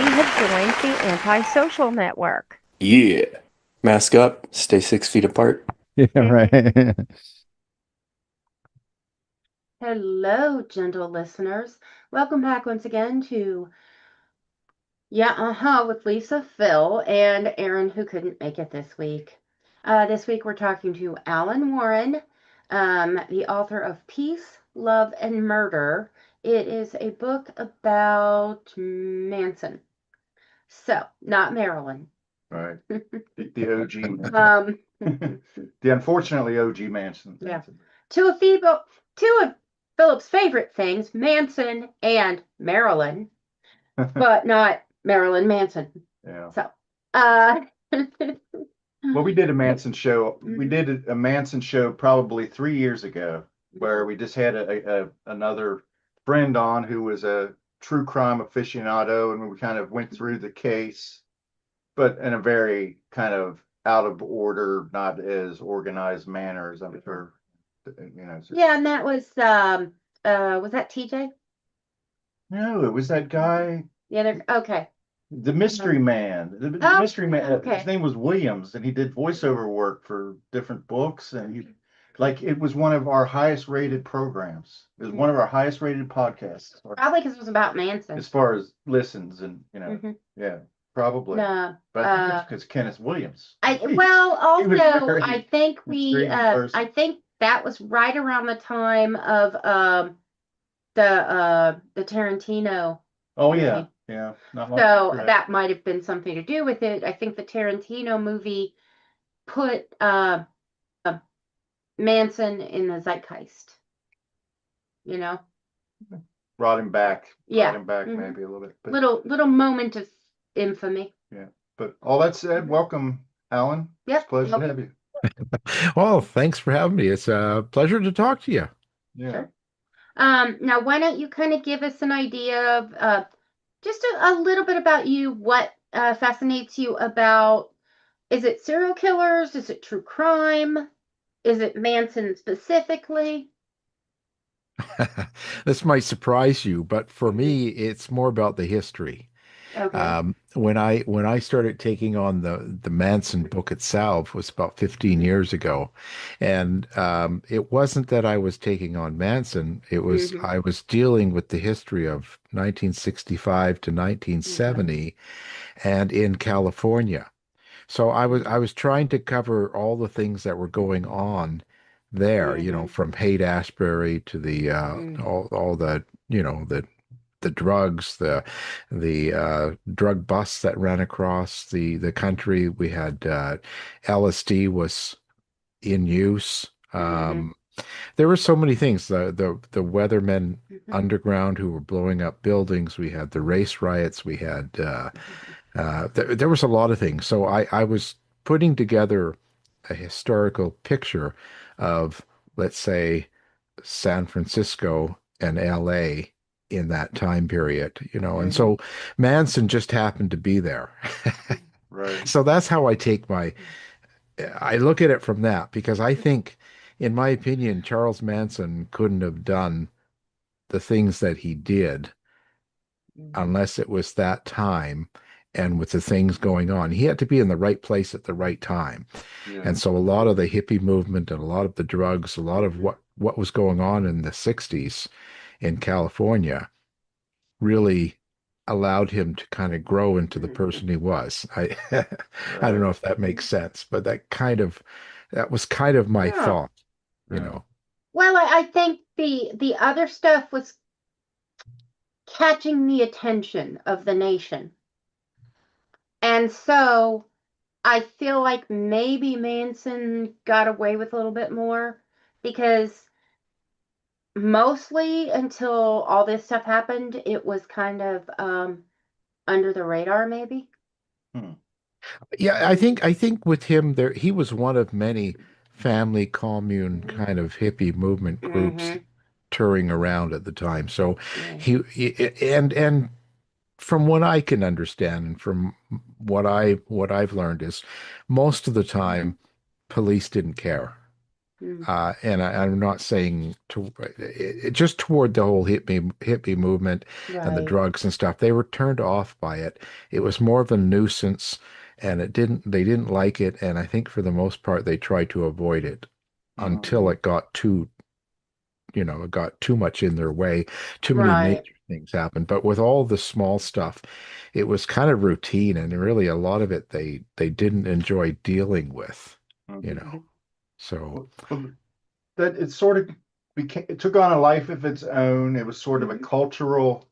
have joined the Antisocial Network. Yeah. Mask up, stay 6 feet apart. Yeah, right. Hello, gentle listeners. Welcome back once again to with Lisa, Phil, and Aaron, who couldn't make it this week. This week we're talking to Alan Warren, the author of Peace, Love, and Murder. It is a book about Manson. So, not Marilyn. Right. The OG. The unfortunately OG Manson. Yeah. Two of Philip's favorite things, Manson and Marilyn, but not Marilyn Manson. Yeah. So, well, we did a Manson show. We did a Manson show probably 3 years ago, where we just had another friend on who was a true crime aficionado, and we kind of went through the case, but in a very kind of out of order, not as organized manner as I'm sure. Yeah, and that was that TJ? No, it was that guy. Yeah, okay. The mystery man. The mystery man. Okay. His name was Williams, and he did voiceover work for different books, and it was one of our highest rated programs. It was one of our highest rated podcasts. Probably because it was about Manson. As far as listens, and yeah, probably. No, but I think it's because Kenneth Williams. I think I think that was right around the time of the Tarantino. Oh yeah, yeah. So that might have been something to do with it. I think the Tarantino movie put Manson in the zeitgeist. Brought him back. Yeah. Brought him back maybe a little bit. But, little moment of infamy. Yeah. But all that said, welcome, Alan. Yep. It's a pleasure to have you. Well, thanks for having me. It's a pleasure to talk to you. Yeah. Sure. Now, why don't you kind of give us an idea of just a little bit about you? What fascinates you about? Is it serial killers? Is it true crime? Is it Manson specifically? This might surprise you, but for me, it's more about the history. Okay. When I started taking on the Manson book itself was about 15 years ago, and it wasn't that I was taking on Manson. It was I was dealing with the history of 1965 to 1970, and in California. So I was trying to cover all the things that were going on there. From Haight-Ashbury to the all the the drugs, the drug busts that ran across the country. We had LSD was in use. There were so many things. The Weathermen underground who were blowing up buildings. We had the race riots. We had there was a lot of things. So I was putting together a historical picture of, let's say, San Francisco and LA in that time period, and so Manson just happened to be there. Right. So that's how I look at it from that, because I think, in my opinion, Charles Manson couldn't have done the things that he did unless it was that time and with the things going on. He had to be in the right place at the right time. Yeah. And so a lot of the hippie movement and a lot of the drugs, a lot of what was going on in the 60s in California really allowed him to kind of grow into the person he was. I don't know if that makes sense, but that was kind of my thought, Well, I think the other stuff was catching the attention of the nation. And so I feel like maybe Manson got away with a little bit more, because mostly until all this stuff happened, it was kind of under the radar, maybe. Yeah, I think with him there, he was one of many family commune kind of hippie movement groups touring around at the time. So and from what I can understand, and from what I've learned, is most of the time police didn't care. And I'm not saying just toward the whole hippie movement and the Right. drugs and stuff. They were turned off by it. It was more of a nuisance, and they didn't like it. And I think for the most part, they tried to avoid it until it got it got too much in their way. Too many Right. major things happened. But with all the small stuff, it was kind of routine, and really a lot of it they didn't enjoy dealing with, you know. So. Well, that it sort of it took on a life of its own. It was sort of a cultural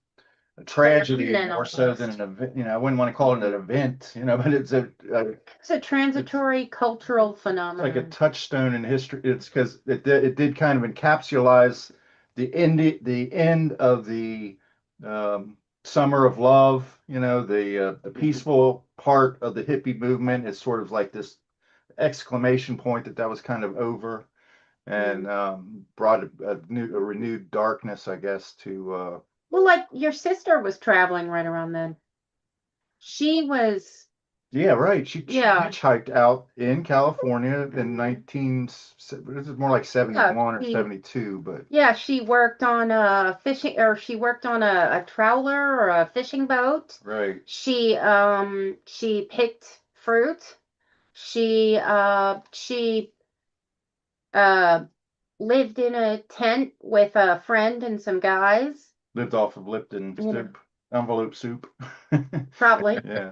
tragedy Phenomenon more so than an event. I wouldn't want to call it an event, but it's It's a transitory cultural like a phenomenon. touchstone in history. It's because it did kind of encapsulize the end of the summer of love. The peaceful part of the hippie movement is sort of like this exclamation point that was kind of over, and brought a renewed darkness, I guess, to Well, like your sister was traveling right around then. She was, yeah, right. She yeah, hitchhiked out in California in 19, this is more like 71 or she 72, but yeah, she worked on a fishing, or she worked on a trawler or a fishing boat. right. She picked fruit. She lived in a tent with a friend and some guys. Lived off of Lipton soup, envelope soup. Probably. Yeah.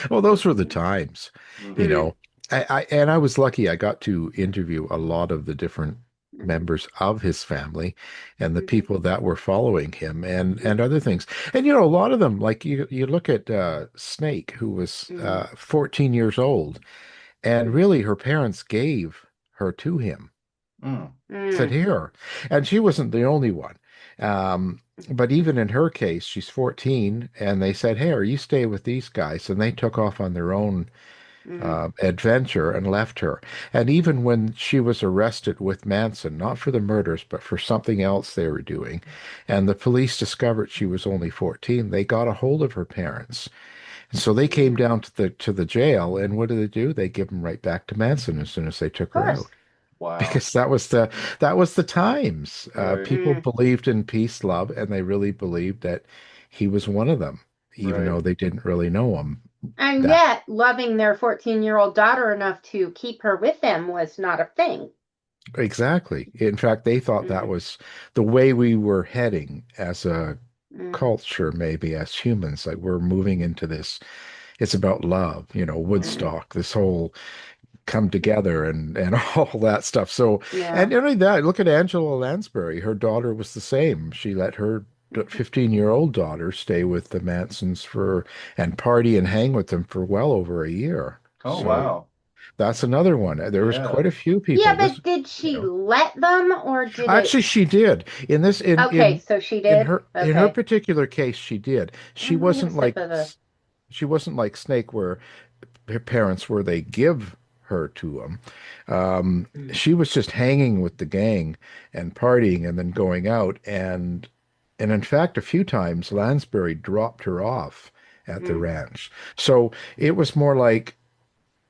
Well, those were the times, Mhm. you know. And I was lucky. I got to interview a lot of the different members of his family and the people that were following him and other things. And a lot of them, like you look at Snake, who was 14 years old, and really her parents gave her to him. Said here, and she wasn't the only one. But even in her case, she's 14, and they said, "Hey, you stay with these guys," and they took off on their own adventure and left her. And even when she was arrested with Manson, not for the murders, but for something else they were doing, and the police discovered she was only 14, they got a hold of her parents. And so they came down to the jail, and what do? They give them right back to Manson as soon as they took Of her course. out. Wow. Because that was the times. Right. People believed in peace, love, and they really believed that he was one of them, even though Right. they didn't really know him. And That yet, loving their 14-year-old daughter enough to keep her with them was not a thing. exactly. In fact, they thought that was the way we were heading as a culture, maybe as humans. Like we're moving into this. It's about love, Woodstock, this whole come together and all that stuff. So, Yeah. and not only that, look at Angela Lansbury. Her daughter was the same. She let her 15-year-old daughter stay with the Mansons and party and hang with them for well over a year. Oh, So wow. that's another one. There was Yeah. quite a few people. Yeah, but did she let them, or did it? Actually, she did. Okay, so she did. In her Okay. particular case, she did. She I'm wasn't gonna sip of the- she wasn't like Snake, where her parents were they give her to them. She was just hanging with the gang and partying and then going out. And in fact, a few times Lansbury dropped her off at the ranch. So it was more like,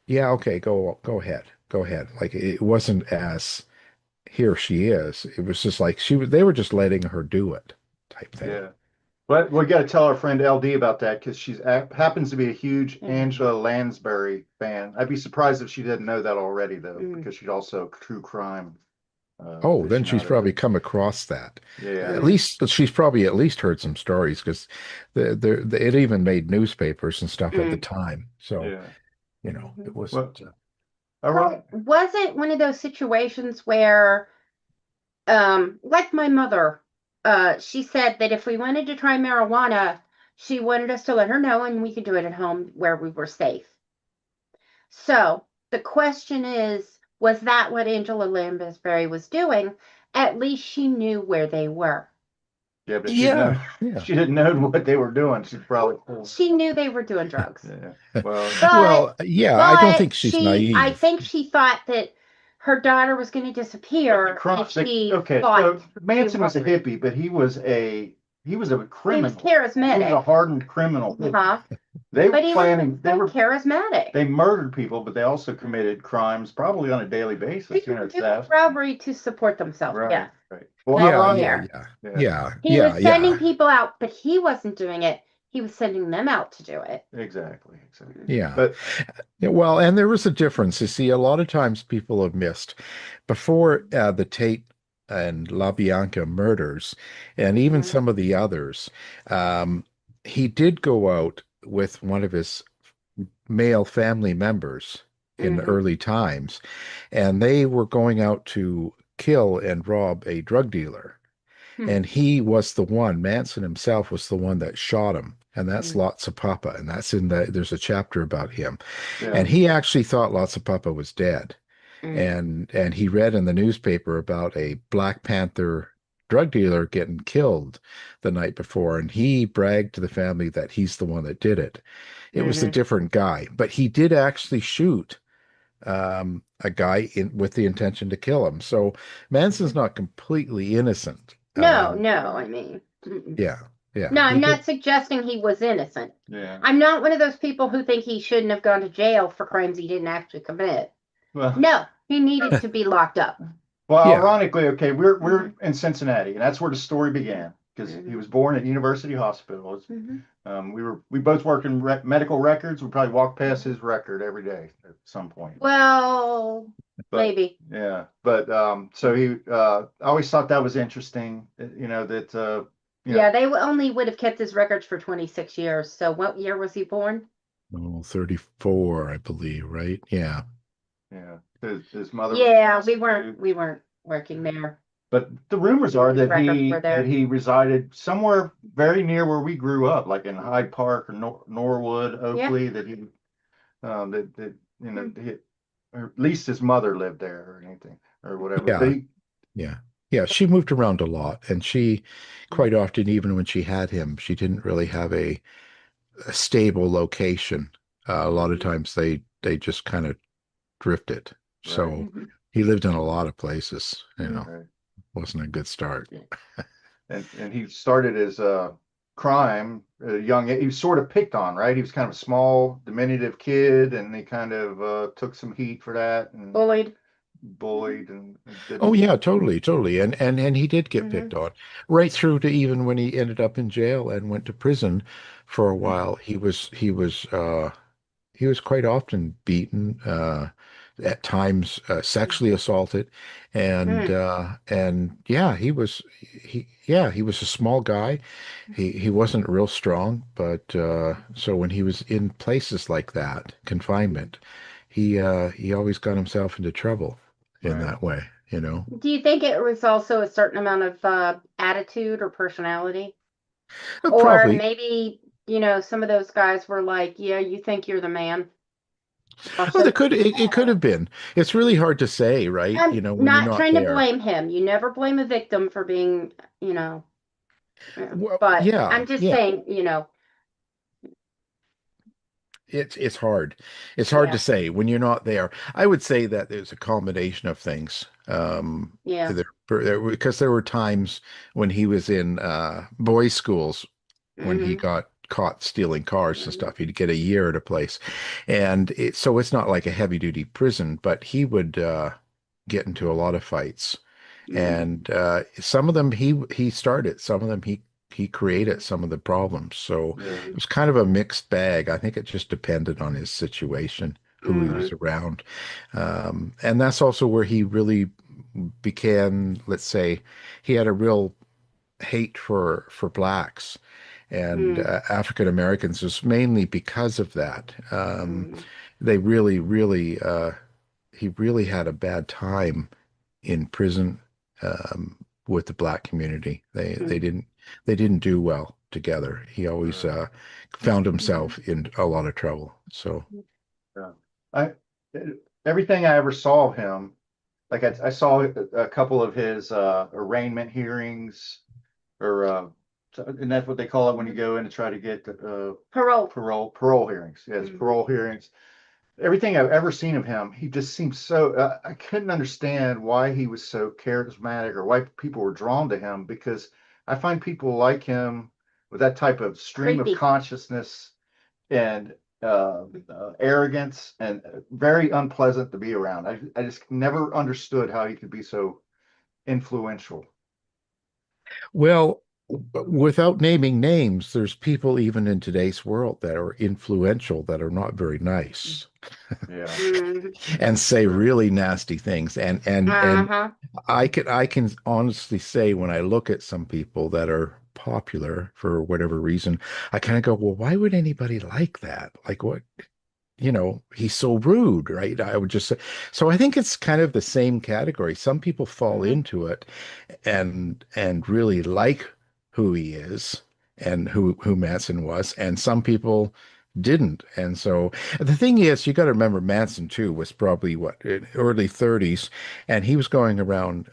yeah, okay, go ahead. Go ahead. Like it wasn't as here she is. It was just like they were just letting her do it type thing. Yeah. But we got to tell our friend LD about that because she's happens to be a huge Angela Lansbury fan. I'd be surprised if she didn't know that already, though, because she's also a true crime. Then she's aficionado. probably come across that. Yeah. At least she's probably at least heard some stories because it even made newspapers and stuff at the time. So Yeah. it was. Well, all right. Was it one of those situations where, like my mother, she said that if we wanted to try marijuana, she wanted us to let her know and we could do it at home where we were safe. So the question is, was that what Angela Lansbury was doing? At least she knew where they were. Yeah, but Yeah. she didn't know what they were doing. She's probably. She knew they were doing drugs. Yeah. Well. Well, yeah, I don't think she's naive. I think she thought that her daughter was going to disappear. Okay, so Manson was a hippie, but he was a criminal. He was charismatic. He was a hardened criminal. Uh-huh. They But were he planning. was so charismatic. They murdered people, but they also committed crimes probably on a daily basis. People do theft. robbery to support themselves. Right. Yeah. Right. Well, Yeah, ironic. Yeah. He was sending people out, but he wasn't doing it. He was sending them out to do it. Exactly. Yeah. But Yeah, well, and there was a difference. You see, a lot of times people have missed before the Tate and LaBianca murders, and even some of the others. He did go out with one of his male family members in early times, and they were going out to kill and rob a drug dealer. And he was the one, Manson himself was the one that shot him. And that's Lotsa Papa. And that's there's a chapter about him. yeah. And he actually thought Lotsa Papa was dead. And he read in the newspaper about a Black Panther drug dealer getting killed the night before. And he bragged to the family that he's the one that did it. It was a different guy. But he did actually shoot a guy with the intention to kill him. So Manson's not completely innocent. No, I mean. Yeah. No, I'm not suggesting he was innocent. Yeah. I'm not one of those people who think he shouldn't have gone to jail for crimes he didn't actually commit. Well, No, he needed to be locked up. Well, Yeah. ironically, okay, we're in Cincinnati, and that's where the story began because he was born at University Hospital. We both work in medical records. We probably walk past his record every day at some point. Well, maybe. Yeah, but so he, I always thought that was interesting. That. Yeah, they only would have kept his records for 26 years. So what year was he born? Oh, 34, I believe, right? Yeah. Yeah. His mother. Yeah, we weren't working there. But the rumors are His that records were there. he resided somewhere very near where we grew up, like in Hyde Park or Norwood, Oakley. Yeah. That he, or at least his mother lived there or anything or whatever. Yeah. Yeah, she moved around a lot, and she quite often, even when she had him, she didn't really have a stable location. A lot of times they just kind of drifted. So he lived in a lot of places, Right. Wasn't a good start. And he started his crime young. He was sort of picked on, right? He was kind of a small, diminutive kid, and he kind of took some heat for that and bullied and didn't. Oh yeah, totally. And he did get picked on right through to even when he ended up in jail and went to prison for a while. He was quite often beaten, at times sexually assaulted, and yeah, he was a small guy. He wasn't real strong, but so when he was in places like that, confinement, he always got himself into trouble in that way, Do you think it was also a certain amount of attitude or personality? Or Probably. maybe, some of those guys were like, yeah, you think you're the man. Oh, it could have been. It's really hard to say, right? I'm when you're not trying there. to blame him. You never blame a victim for being, Well, but yeah, I'm just yeah. saying, It's hard. It's hard Yeah. to say when you're not there. I would say that there's a combination of things. Yeah. Because there were times when he was in boys' schools when he got caught stealing cars and stuff. He'd get a year at a place, and so it's not like a heavy duty prison, but he would get into a lot of fights, and some of them he started, some of them he created some of the problems. So it was kind of a mixed bag. I think it just depended on his situation, who he was around, and that's also where he really began. Let's say he had a real hate for blacks and African Americans was mainly because of that. They really, really, he really had a bad time in prison with the black community. They didn't do well together. He always found himself in a lot of trouble. So, everything I ever saw of him, like I saw a couple of his arraignment hearings, or and that's what they call it when you go in to try to get parole hearings. Yes, parole hearings. Everything I've ever seen of him, he just seems so. I couldn't understand why he was so charismatic or why people were drawn to him, because I find people like him with that type of stream Creepy. of consciousness and arrogance, and very unpleasant to be around. I just never understood how he could be so influential. Well, without naming names, there's people even in today's world that are influential that are not very nice Yeah. Mhm. and say really nasty things. And Uh-huh. I can honestly say when I look at some people that are popular for whatever reason, I kind of go, well, why would anybody like that? Like what? He's so rude, right? I would just say. So I think it's kind of the same category. Some people fall Mhm. into it and really like who he is and who Manson was, and some people didn't. And so the thing is, you got to remember Manson too was probably what in early 30s, and he was going around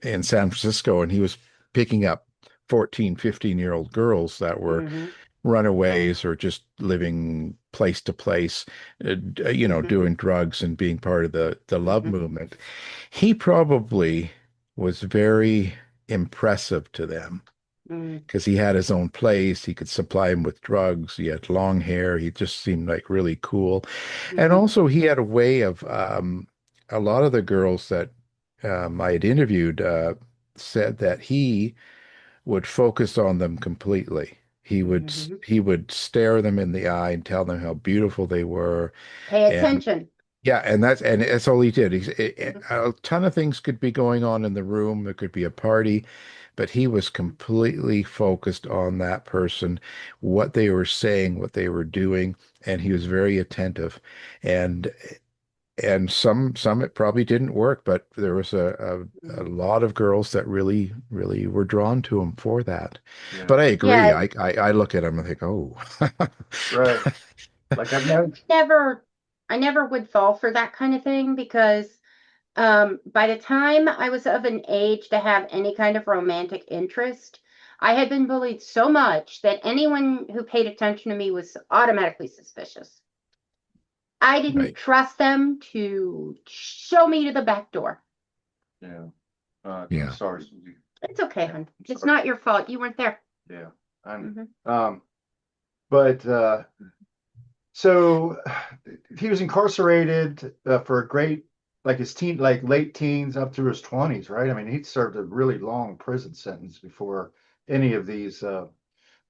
in San Francisco, and he was picking up 14, 15-year-old girls that were Mhm. runaways or just living place to place, Mhm. doing drugs and being part of the love Mhm. movement. He probably was very impressive to them Mhm. because he had his own place. He could supply them with drugs. He had long hair. He just seemed like really cool. And Mhm. also, he had a way of a lot of the girls that I had interviewed said that he would focus on them completely. Mhm. He would stare them in the eye and tell them how beautiful they were. Pay And attention. yeah, and that's all he did. Mhm. A ton of things could be going on in the room. There could be a party, but he was completely focused on that person, what they were saying, what they were doing, and he was very attentive. And and some it probably didn't work, but there was a Mhm. lot of girls that really really were drawn to him for that. Yeah. But I agree. Yeah, I look at him and think, oh, Right. Like I've never. never I never would fall for that kind of thing because by the time I was of an age to have any kind of romantic interest, I had been bullied so much that anyone who paid attention to me was automatically suspicious. I didn't right. trust them to show me to the back door. Yeah. I'm Yeah. sorry, Susie. It's okay, hon. I'm It's sorry. not your fault. You weren't there. Yeah. I'm. Hmm. But so he was incarcerated for a great, like his teen, like late teens up through his 20s, right? I mean, he'd served a really long prison sentence before any of these Oh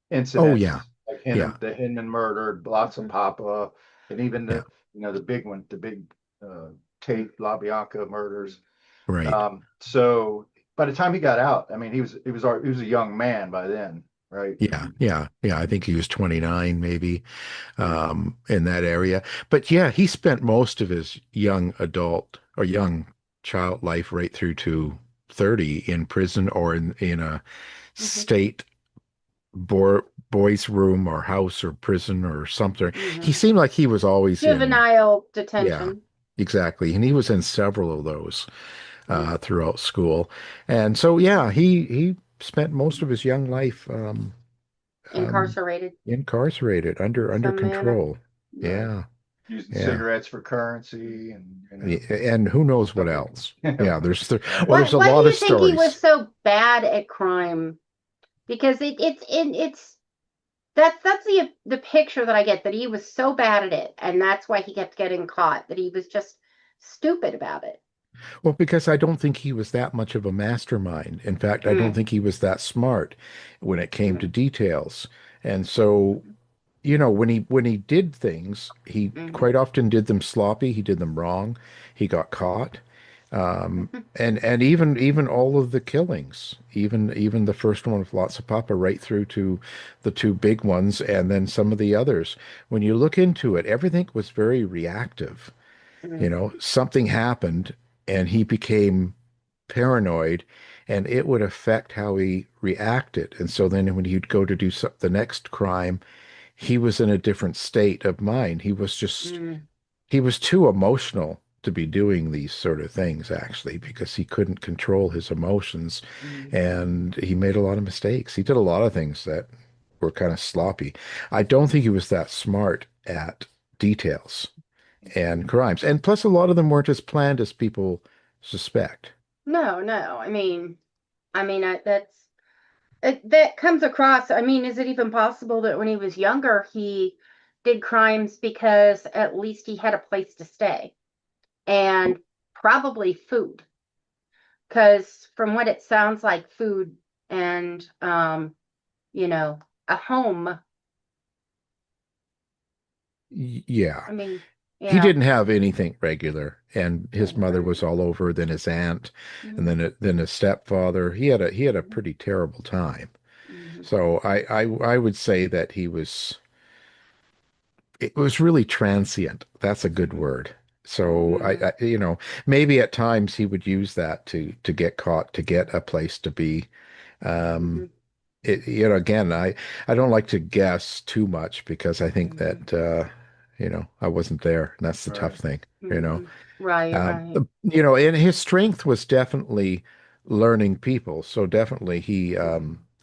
yeah. incidents, like Yeah. The Hinman murder, lots of Hmm. Papa, and even Yeah. the big one, the big uh, Tate Lobianca murders. Right. So by the time he got out, I mean, he was a young man by then, right? Yeah. Yeah. Yeah. I think he was 29 maybe Yeah. in that area. But yeah, he spent most of his young adult or young child life right through to 30 in prison or in a Hmm. state boys' room or house or prison or something. He Hmm. seemed like he was always in, Juvenile yeah, detention. exactly. And he was in several of those Mm. throughout school. And so, yeah, he spent most of his young life um, Incarcerated. incarcerated under Some manner. control. Right. Yeah, Using yeah. cigarettes for currency, and And who knows what stuff like else? that. Yeah, Right. well, there's a Why do lot of you think he was stories. so bad at crime? Because it's that's the picture that I get, that he was so bad at it, and that's why he kept getting caught, that he was just stupid about it. Well, because I don't think he was that much of a mastermind. In fact, I don't Mm. think he was that smart when it came to Mm. details. And so, when he did things, he Mm. quite often did them sloppy. He did them wrong. He got caught. And even all of the killings, even the first one with lots of Papa, right through to the two big ones, and then some of the others. When you look into it, everything was very reactive. Mm. Something happened and he became paranoid and it would affect how he reacted. And so then when he'd go to do the next crime, he was in a different state of mind. Mm. He was too emotional to be doing these sort of things, actually, because he couldn't control his emotions Mm. and he made a lot of mistakes. He did a lot of things that were kind of sloppy. I don't think he was that smart at details and crimes. And plus, a lot of them weren't as planned as people suspect. No, no. That comes across. I mean, is it even possible that when he was younger, he did crimes because at least he had a place to stay and probably food. Because from what it sounds like, food and, a home. Yeah. I mean, He yeah. didn't have anything regular, and his mother Right. was all over, then his aunt, and Mhm. then his stepfather. He had a pretty terrible time. Mhm. So I would say that it was really transient. That's a good word. So Mhm. maybe at times he would use that to get caught, to get a place to be. Um, Mhm. again, I don't like to guess too much because I think Mhm. that I wasn't there, and that's the tough Right. thing, you know. Mhm. Right, right. And his strength was definitely learning people. So definitely he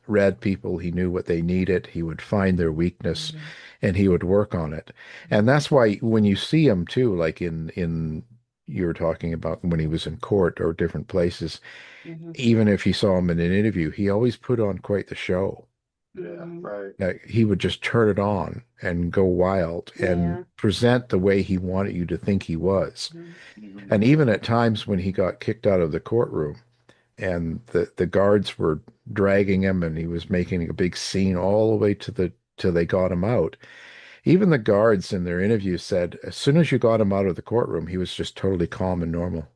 read people, he knew what they needed, he would find their weakness Mhm. and he would work on it. And that's why when you see him too, like in you were talking about when he was in court or different places, Mhm. even if you saw him in an interview, he always put on quite the show. Yeah. Mhm. Right. He would just turn it on and go wild and Yeah. present the way he wanted you to think he was. Mhm. Mhm. And even at times when he got kicked out of the courtroom and the guards were dragging him and he was making a big scene all the way till they got him out. Even the guards in their interview said as soon as you got him out of the courtroom, he was just totally calm and normal.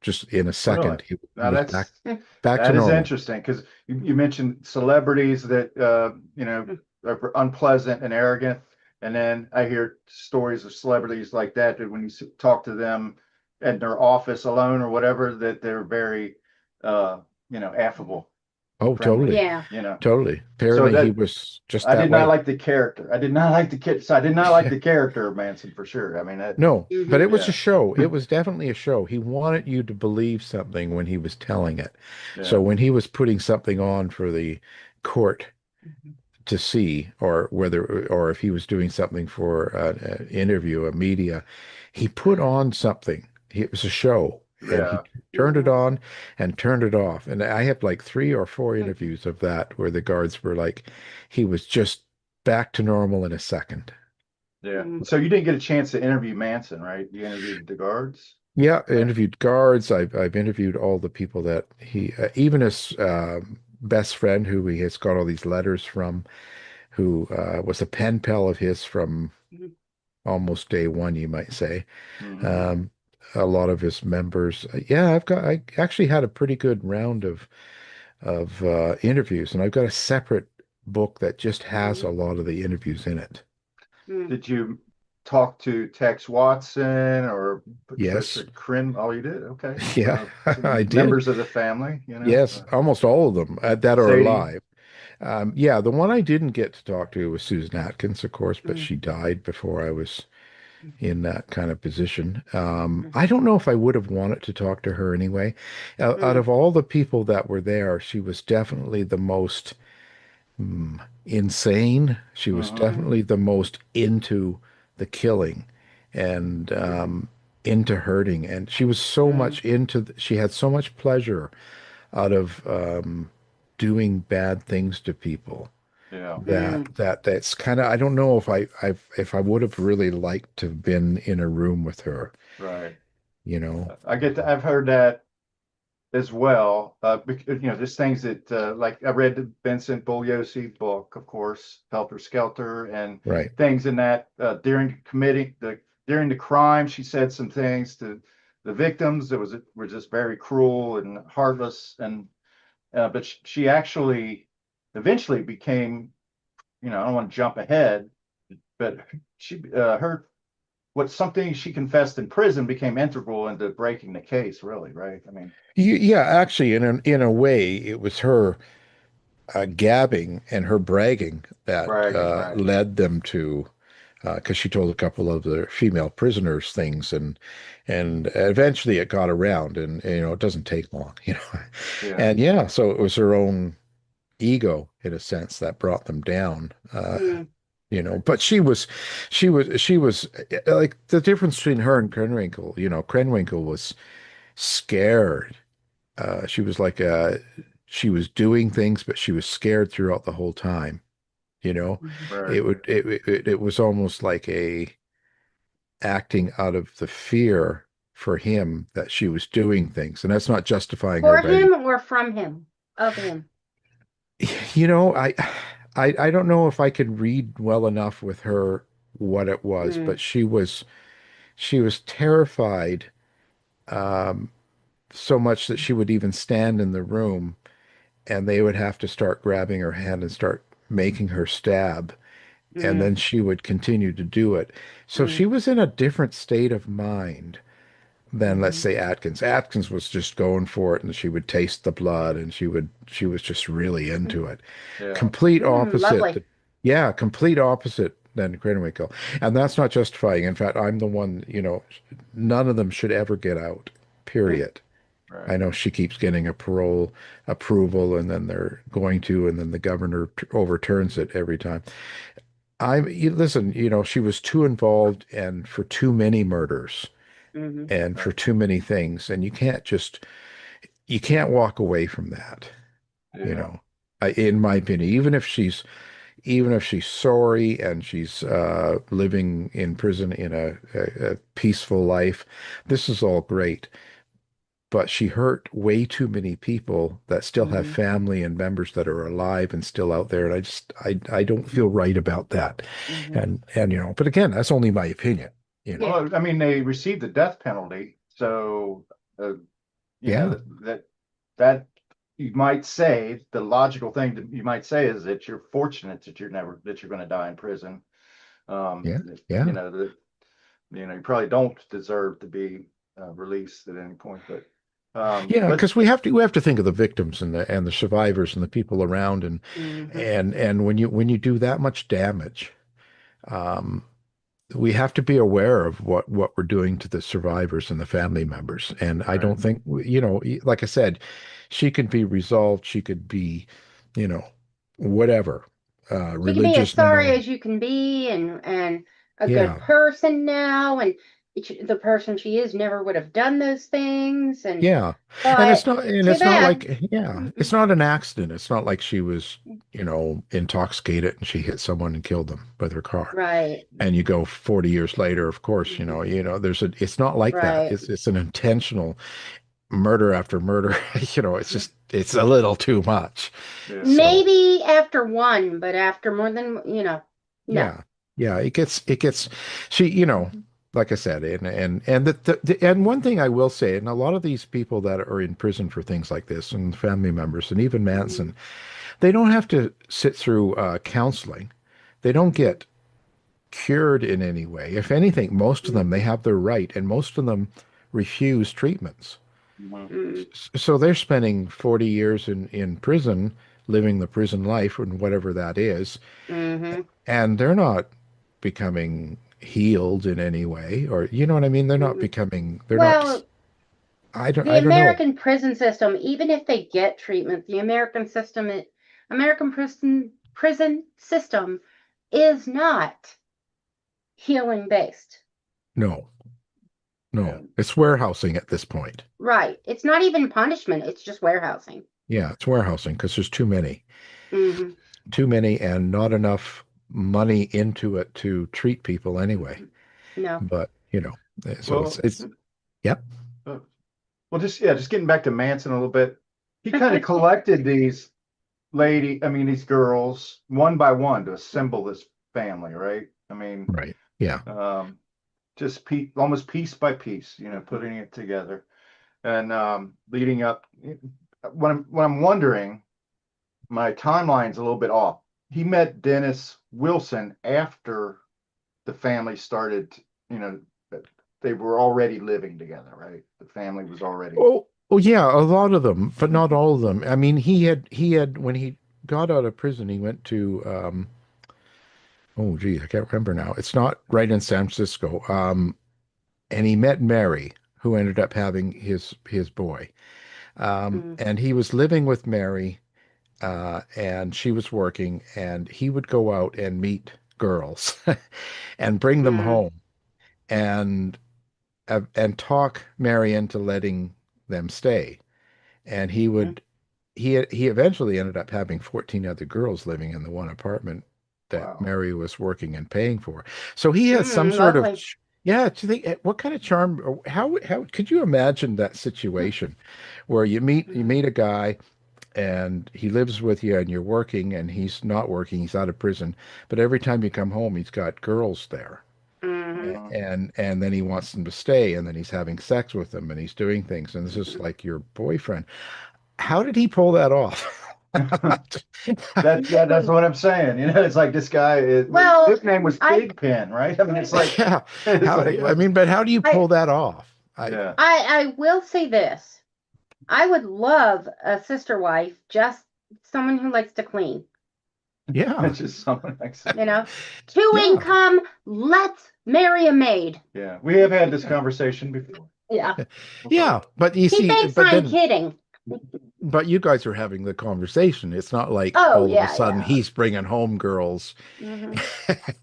Just in a Really? second, he Now was back to that is normal. interesting because you mentioned celebrities that are unpleasant and arrogant, and then I hear stories of celebrities like that when you talk to them in their office alone or whatever, that they're very affable and Oh, friendly. totally. Yeah. Totally. So Apparently he that was just I that did not way. like the character. I did not like the kid. So I did not like the character of Manson for sure. I mean that. No, but Mhm. it was a Yeah. show. It was definitely a show. He wanted you to believe something when he was telling it. So Yeah. when he was putting something on for the court Mhm. to see, or if he was doing something for an interview, a media, he put on something. It was a show, and he Yeah. turned it Yeah. on and turned it off. And I have like 3 or 4 Mhm. interviews of that where the guards were like, he was just back to normal in a second. Yeah. Mhm. So you didn't get a chance to interview Manson, right? You interviewed the guards. Yeah, I Yeah. interviewed guards. I've interviewed all the people that even his best friend, who he has got all these letters from, who was a pen pal of his from Mhm. almost day one, you might say. Hmm. Um, a lot of his members. Yeah, I actually had a pretty good round of interviews, and I've got a separate book that just has a Mhm. lot of the interviews in it. Mhm. Did you talk to Tex Watson or Yes, Patricia Crin? Oh, you did. Okay. yeah, I Some did. members of the family, Yes, almost all of them that are Sadie. alive. Yeah, the one I didn't get to talk to was Susan Atkins, of course, but Mhm. she died before I was Mhm. in that kind of position. Mhm. I don't know if I would have wanted to talk to her anyway. Out Mhm. of all the people that were there, she was definitely the most insane. She was Hmm. definitely the most into the killing and into hurting. And she was so Mhm. much she had so much pleasure out of doing bad things to people Yeah. Mhm. that's kind of I don't know if I would have really liked to have been in a room with her, Right. you know. I get that. I've heard that as well. There's things that like I read the Vincent Bugliosi book, of course, Helter Skelter, and Right. things in that during the crime, she said some things to the victims that were just very cruel and heartless, and but she actually eventually became, I don't want to jump ahead, but she her what something she confessed in prison became integral into breaking the case, really, right? I mean, Yeah, actually in a way it was her gabbing and her bragging that bragging, right? led them to because she told a couple of the female prisoners things and eventually it got around and it doesn't take long, Yeah. and yeah, so it was her own ego in a sense that brought them down. Mhm. But she was like the difference between her and Krenwinkel. Krenwinkel was scared. She was like she was doing things, but she was scared throughout the whole time. you know. Right. It was almost like a acting out of the fear for him that she was doing things, and that's not justifying her For by any. him or from him? Of him. You know, I don't know if I could read well enough with her what it was, Mm, but she was terrified, um, so much that she would even stand in the room and they would have to start grabbing her hand and start making her stab, and mm, then she would continue to do it. So she mm, was in a different state of mind than, let's mm, say, Atkins. Atkins was just going for it, and she would taste the blood, and she was just really into it. Yeah. Complete opposite. lovely. Yeah, complete opposite than Cranwinkle. And that's not justifying. In fact, I'm the one, none of them should ever get out, Mm, period. Right. I know she keeps getting a parole approval, and then they're going to, and then the governor overturns it every time. Listen, she was too involved and for too many murders mhm. and for Right. too many things. And you can't walk away from that, you Yeah. know. In my opinion, even if she's sorry and she's living in prison in a peaceful life, this is all great. But she hurt way too many people that still have Mhm. family and members that are alive and still out there. And I don't feel right about that. Mhm. And but again, that's only my opinion, you know. Yeah. Well, I mean, they received the death penalty, so uh, Yeah. that you might say the logical thing that you might say is that you're fortunate that you're going to die in prison. Yeah. That, Yeah. you probably don't deserve to be released at any point, but Yeah, let's because we have to think of the victims and the survivors and the people around, and Mhm. and and when you do that much damage, um, we have to be aware of what we're doing to the survivors and the family members. And I right. don't think, like I said, she could be resolved. She could be, you know, whatever, She can be as religious sorry now. as you can be, and a good Yeah. person now, and the person she is never would have done those things, and Yeah. And it's but not and too it's not bad. like, yeah, Mhm. it's not an accident. It's not like she was, intoxicated and she hit someone and killed them with her car. Right. And you go 40 years later, of course, Mhm. it's not like that. Right. It's an intentional murder after murder. Yeah. It's a little too much. Yeah. So, Maybe after one, but after more than, no. yeah. Yeah, it gets she, Mhm. like I said, and one thing I will say, and a lot of these people that are in prison for things like this, and family members, and even Mhm. Manson, they don't have to sit through counseling. They don't Mhm. get cured in any way. If anything, most of them, they Mhm. have their right, and most of them refuse treatments. Mhm. Mhm. So they're spending 40 years in prison, living the prison life, and whatever that is, Mhm. and they're not becoming healed in any way, or you know what I mean? Mhm. They're not, Well, the I don't know. American prison system, even if they get treatment, the American prison system is not healing based. No, Yeah. no. It's warehousing at this point. Right. It's not even punishment, it's just warehousing. Yeah, it's warehousing because there's Hmm. too many, and not enough money into it to treat people anyway. No. But, so it's Well, it's yep. uh, just getting back to Manson a little bit. He kind of collected these girls one by one to assemble this family, right? I mean, Right. Yeah. um, just almost piece by piece, putting it together and leading up. What I'm wondering, my timeline's a little bit off. He met Dennis Wilson after the family started, you know, they were already living together, right? The family was already. Oh yeah, a lot of them, but not all of them. I mean, he had when he got out of prison, he went to oh gee, I can't remember now. It's not right in San Francisco. And he met Mary, who ended up having his boy. Mm, And he was living with Mary, and she was working, and he would go out and meet girls and bring them mm, home and and talk Mary into letting them stay. And he mm, would he eventually ended up having 14 other girls living in the one apartment that Wow. Mary was working and paying for. So he had some sort of Lovely. yeah, do you think what kind of charm or how could you imagine that situation where you meet a guy and he lives with you and you're working and he's not working, he's out of prison, but every time you come home he's got girls there. Hmm. And then he wants them to stay and then he's having sex with them and he's doing things and this is like your boyfriend. How did he pull that off? That's what I'm saying. It's like this guy. Well, His name was I Pigpen, right? I mean, it's like Yeah. it's How, like I mean, but how do you I pull that off? yeah. I will say this. I would love a sister wife, just someone who likes to clean. Yeah. It's just something like that. Two Yeah. income, let's marry a maid. Yeah, we have had this conversation before. Yeah. Yeah. But you He see, thinks but I'm then, kidding. but you guys are having the conversation. It's not like Oh, all of a yeah, sudden yeah. he's bringing home girls Hmm.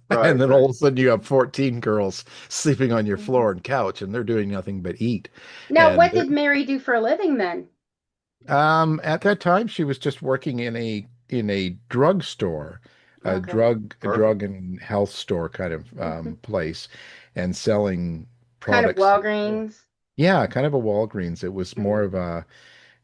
Right, and then right. all of a sudden you have 14 girls sleeping on your floor and couch and they're doing nothing but eat. Now, what And did Mary do for a living then? at that time she was just working in a drugstore, a Okay. drug and health store kind of place and selling Kind of products. Walgreens. Yeah, kind of a Walgreens. It was more Mhm. of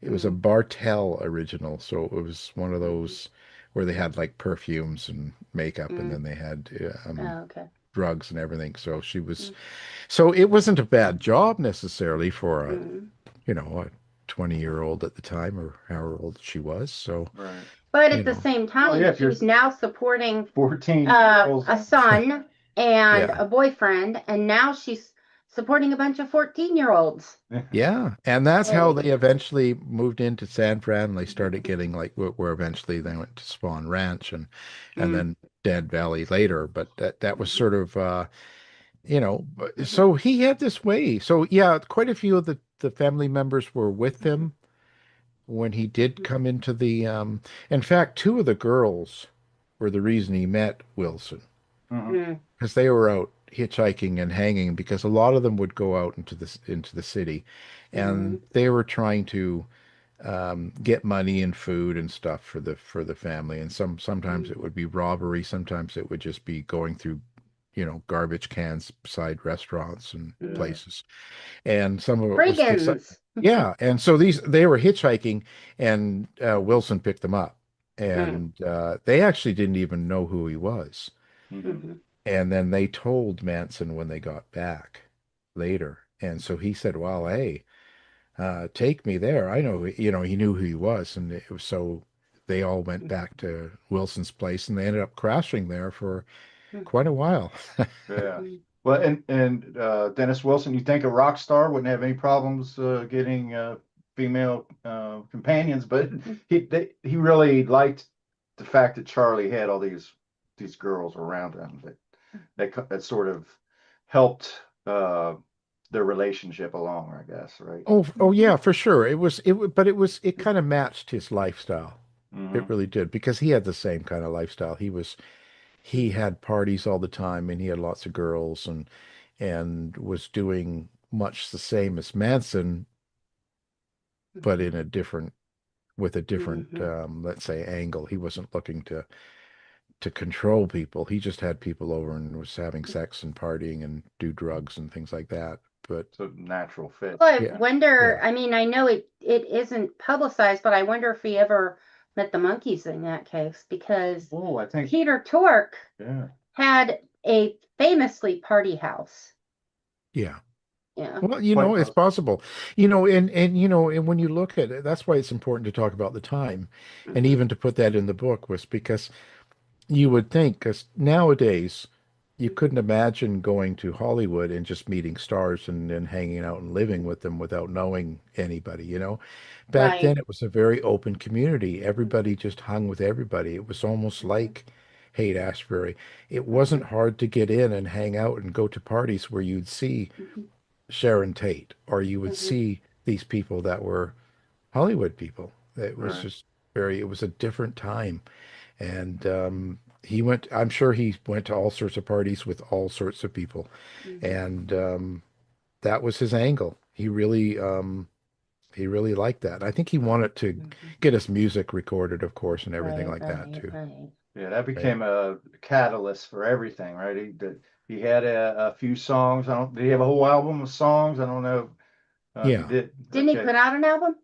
it was a Bartell original. So it was one of those where they had like perfumes and makeup and then they had Oh, okay. drugs and everything. So she was, Mm. so it wasn't a bad job necessarily for Mm. a 20-year-old at the time or however old she was. So, Right. But you at the know, same Well, yeah, time, if you're she's now supporting 14 girls, a son and yeah. a boyfriend, and now she's supporting a bunch of 14-year-olds. Yeah, and that's how Hey. they eventually moved into San Fran. And they started getting like where eventually they went to Spawn Ranch and Mm. then Dead Valley later. But that was sort of Mhm. so he had this way. So yeah, quite a few of the family members were with him when he did come into the in fact, two of the girls were the reason he met Wilson Mhm. Mm. because they were out hitchhiking and hanging because a lot of them would go out into the city and Mhm. they were trying to get money and food and stuff for the family and sometimes Mm. it would be robbery, sometimes it would just be going through garbage cans beside restaurants and Mm. places and some of it was just like Brigands. yeah and so they were hitchhiking and Wilson picked them up Mm. and they actually didn't even know who he was. Mhm. Mhm. And then they told Manson when they got back later. And so he said, well, hey, take me there. I know, he knew who he was. And so they all went back to Wilson's place and they ended up crashing there for Mm. quite a while. Yeah. Mm. Well, and Dennis Wilson, you think a rock star wouldn't have any problems getting female companions, but he really liked the fact that Charlie had all these girls around him that sort of helped their relationship along, I guess, right? Oh yeah, for sure. But it kind of matched his lifestyle. It Hmm. really did because he had the same kind of lifestyle. He had parties all the time and he had lots of girls and was doing much the same as Manson, but in a different with a different Mhm. let's say angle. He wasn't looking to control people. He just had people over and was having sex and partying and do drugs and things like that. But So natural fit. Well, I yeah, wonder, yeah. I mean, I know it isn't publicized, but I wonder if he ever met the monkeys in that case, because Oh, I think, Peter Tork yeah. had a famously party house. Yeah. Yeah. Well, Quite it's possible. possible. And when you look at it, that's why it's important to talk about the time and Mhm. even to put that in the book was because you would think, because nowadays you couldn't imagine going to Hollywood and just meeting stars and hanging out and living with them without knowing anybody. Back Right. then it was a very open community. Everybody just hung with everybody. It was almost Mhm. like Haight Ashbury. It wasn't Mhm. hard to get in and hang out and go to parties where you'd see Mhm. Sharon Tate or you would Mhm. see these people that were Hollywood people. It was Right. just it was a different time. And I'm sure he went to all sorts of parties with all sorts of people. Mhm. And that was his angle. He really liked that. I think he wanted to Mhm. get his music recorded, of course, and everything Right, like that right, too. right. Yeah, that Right. became a catalyst for everything, right? He had a few songs. I don't. Did he have a whole album of songs? I don't know if he Yeah. did. Didn't he Okay. put out an album?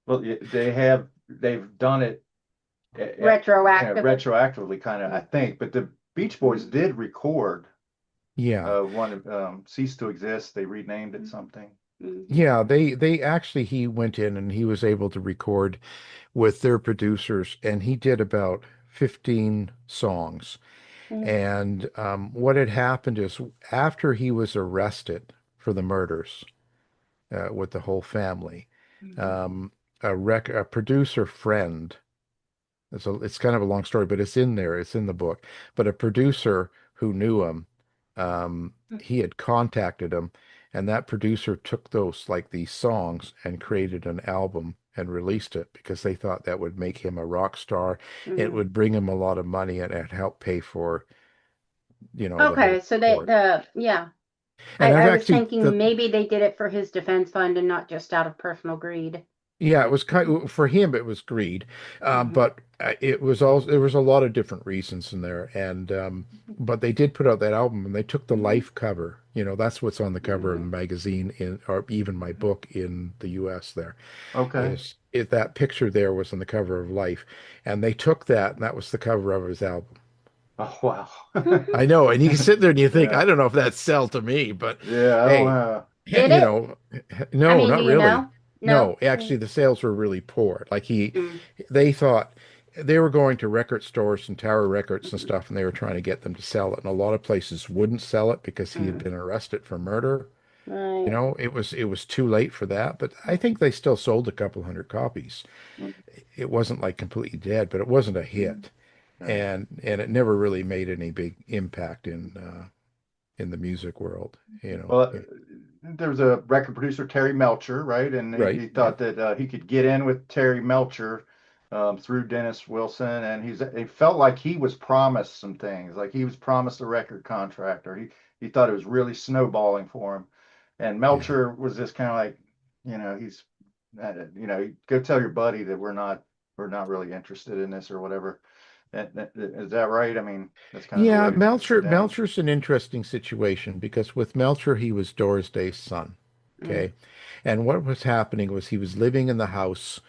Well, they've done it Retroactively. retroactively, kind of, I think. But the Beach Boys did record Yeah. one "Cease to Exist." They renamed it something. Yeah, they actually he went in and he was able to record with their producers and he did about 15 songs. And what had happened is after he was arrested for the murders with the whole family, um, a producer friend, it's kind of a long story, but it's in there, it's in the book. But a producer who knew him, he had contacted him, and that producer took these songs and created an album and released it because they thought that would make him a rock star. It would bring him a lot of money and it help pay for, the whole Okay, so court. yeah. And I've I was actually thinking maybe they did it for his defense fund and not just out of personal greed. Yeah, it was for him. It was greed, but it was also there was a lot of different reasons in there, and but they did put out that album, and they took the life cover. That's what's on the cover of the magazine or even my book in the U.S. There Okay. is that picture there was on the cover of Life, and they took that, and that was the cover of his album. Oh, wow. I know, and you sit there and you think, Yeah. I don't know if that's sell to me, but Yeah, I don't hey, know. Did you it? know, I no, mean, do not you really. know? No? No, actually, the sales were really poor. Like Mm. they thought they were going to record stores and Tower Records and stuff, and they were trying to get them to sell it. And a lot of places wouldn't sell it because he had been arrested for murder. Right. It was too late for that. But I think they still sold a couple hundred copies. It wasn't like completely dead, but it wasn't a hit, Yeah. and it never really made any big impact in the music world. Well, there was a record producer, Terry Melcher, right? And Right? he Yeah. thought that he could get in with Terry Melcher through Dennis Wilson, and he felt like he was promised some things, like he was promised a record contract, or he thought it was really snowballing for him. And Yeah. Melcher was just kind of like, he's, go tell your buddy that we're not really interested in this or whatever. Is that right? I mean, that's kind of the Yeah, way it went down. Melcher's an interesting situation because with Melcher he was Doris Day's son. Okay. And what was happening was he was living in the house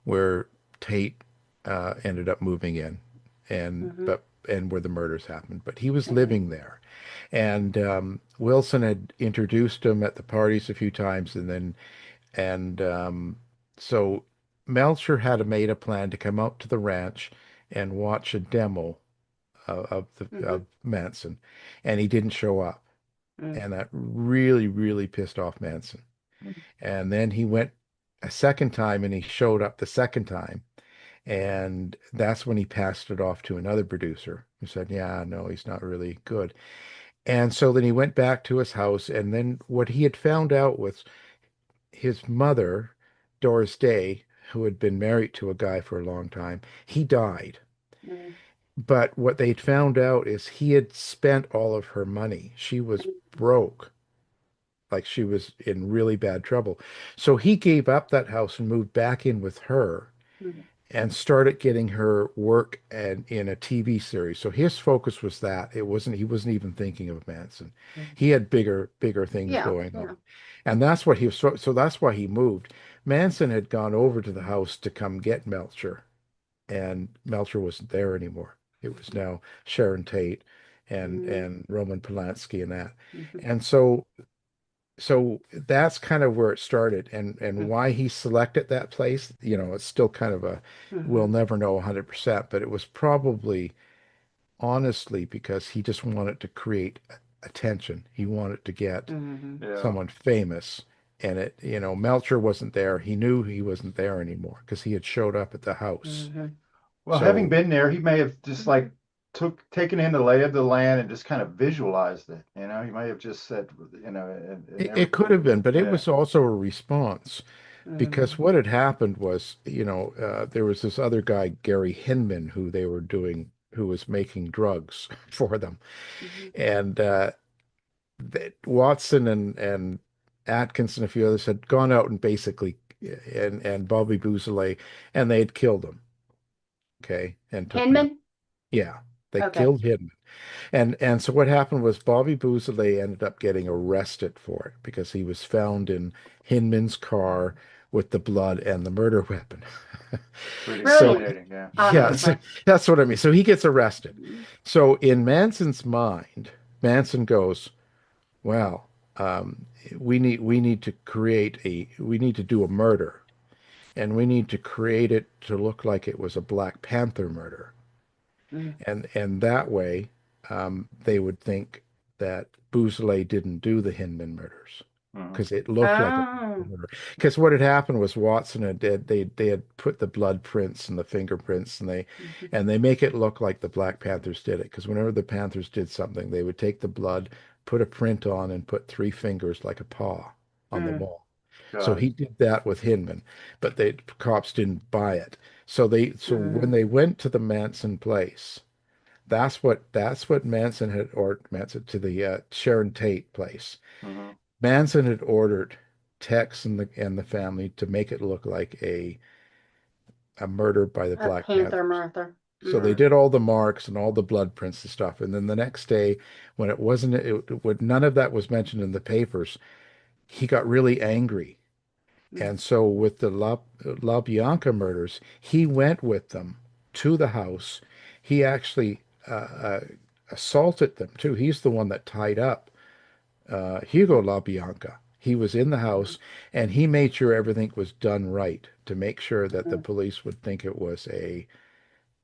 where Tate ended up moving in and where the murders happened. But he was living there. And Wilson had introduced him at the parties a few times and so Melcher had made a plan to come out to the ranch and watch a demo of Manson, and he didn't show up, and that really, really pissed off Manson. And then he went a second time, and he showed up the second time, and that's when he passed it off to another producer who said, "Yeah, no, he's not really good." And so then he went back to his house, and then what he had found out was his mother, Doris Day, who had been married to a guy for a long time, he died. But what they'd found out is he had spent all of her money. She was broke, like she was in really bad trouble. So he gave up that house and moved back in with her and started getting her work and in a TV series. So his focus was that. He wasn't even thinking of Manson. He had bigger things Yeah, going yeah. on. And that's what he was so that's why he moved. Manson had gone over to the house to come get Melcher, and Melcher wasn't there anymore. It was now Sharon Tate and Roman Polanski and that. And so that's kind of where it started and why he selected that place, it's still kind of we'll never know 100%, but it was probably honestly because he just wanted to create attention. He wanted to get Yeah. someone famous. And Melcher wasn't there. He knew he wasn't there anymore because he had showed up at the house. Well, having So been there, he may have just like taken in the lay of the land and just kind of visualized it. He may have just said, and it could have been, but it yeah. was also a response because what had happened was, there was this other guy, Gary Hinman, who was making drugs for them. And Watson and Atkins and a few others had gone out and basically, and Bobby Bouzoulet, and they had killed him. Okay. And took him out. Hinman? Yeah, they Okay. killed Hinman. And so what happened was Bobby Bouzoulet ended up getting arrested for it because he was found in Hinman's car with the blood and the murder weapon. Pretty So Brilliant. intimidating, yeah. yeah, so Obviously. that's what I mean. So he gets arrested. Mhm. So in Manson's mind, Manson goes, "Well, we need to we need to do a murder, and we need to create it to look like it was a Black Panther murder." Mm. And that way, they would think that Bouzoulet didn't do the Hinman murders Mhm. because it looked like a Oh. murder. Because what had happened was Watson had they had put the blood prints and the fingerprints Mhm. and they make it look like the Black Panthers did it. Because whenever the Panthers did something, they would take the blood, put a print on, and put three fingers like a paw on the Mm. wall. So Got it. he did that with Hinman, but the cops didn't buy it. So when Mm. they went to the Manson place, that's what Manson had or Manson to the Sharon Tate place. Mhm. Manson had ordered Tex and the family to make it look like a murder by the A Black Panther Panthers. Martha. So Mm. they did all the marks and all the blood prints and stuff. And then the next day, when when none of that was mentioned in the papers, he got really angry. Mm. And so with the LaBianca murders, he went with them to the house. He actually assaulted them too. He's the one that tied up Hugo LaBianca. He was in the house and he made sure everything was done right to make sure that the Mm. police would think it was a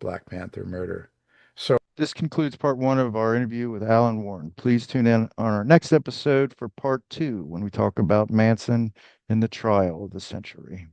Black Panther murder. So This concludes part one of our interview with Alan Warren. Please tune in on our next episode for part two when we talk about Manson and the trial of the century.